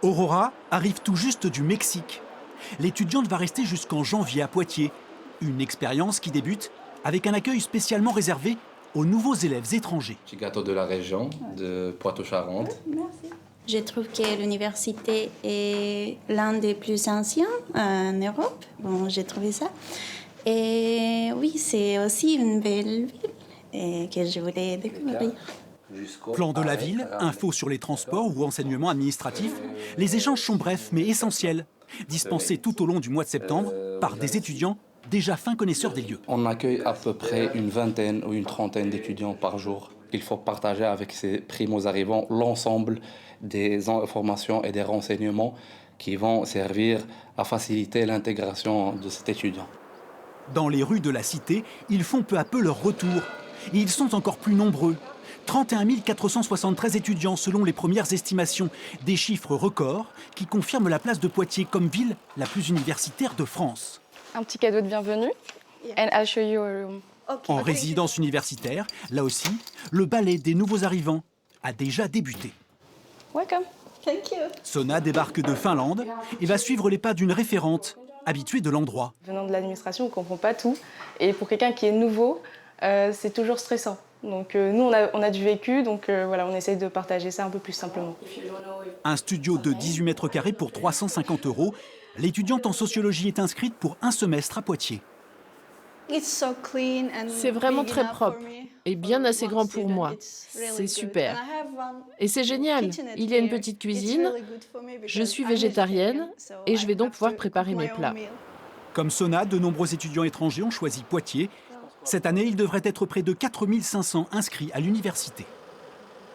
Aurora arrive tout juste du Mexique. L'étudiante va rester jusqu'en janvier à Poitiers. Une expérience qui débute avec un accueil spécialement réservé aux nouveaux élèves étrangers. Petit gâteau de la région, de Poitou-Charentes. Je trouve que l'université est l'un des plus anciens en Europe. Bon, j'ai trouvé ça. Et oui, c'est aussi une belle ville et que je voulais découvrir. Plan de la ville, infos sur les transports ou enseignements administratifs. Les échanges sont brefs mais essentiels, dispensés tout au long du mois de septembre par des étudiants déjà fins connaisseurs des lieux. On accueille à peu près une vingtaine ou une trentaine d'étudiants par jour. Il faut partager avec ces primo-arrivants l'ensemble des informations et des renseignements qui vont servir à faciliter l'intégration de cet étudiant. Dans les rues de la cité, ils font peu à peu leur retour. Et ils sont encore plus nombreux. 31 473 étudiants selon les premières estimations. Des chiffres records qui confirment la place de Poitiers comme ville la plus universitaire de France. Un petit cadeau de bienvenue. And I'll show you a room. En résidence universitaire, là aussi, le ballet des nouveaux arrivants a déjà débuté. Welcome. Thank you. Sona débarque de Finlande et va suivre les pas d'une référente, habituée de l'endroit. Venant de l'administration, on ne comprend pas tout. Et pour quelqu'un qui est nouveau, c'est toujours stressant. Donc nous, on a du vécu, donc voilà, on essaye de partager ça un peu plus simplement. Un studio de 18 mètres carrés pour 350 €. L'étudiante en sociologie est inscrite pour un semestre à Poitiers. C'est vraiment très propre et bien assez grand pour moi. C'est super. Et c'est génial. Il y a une petite cuisine. Je suis végétarienne et je vais donc pouvoir préparer mes plats. Comme Sona, de nombreux étudiants étrangers ont choisi Poitiers. Cette année, il devrait être près de 4 500 inscrits à l'université.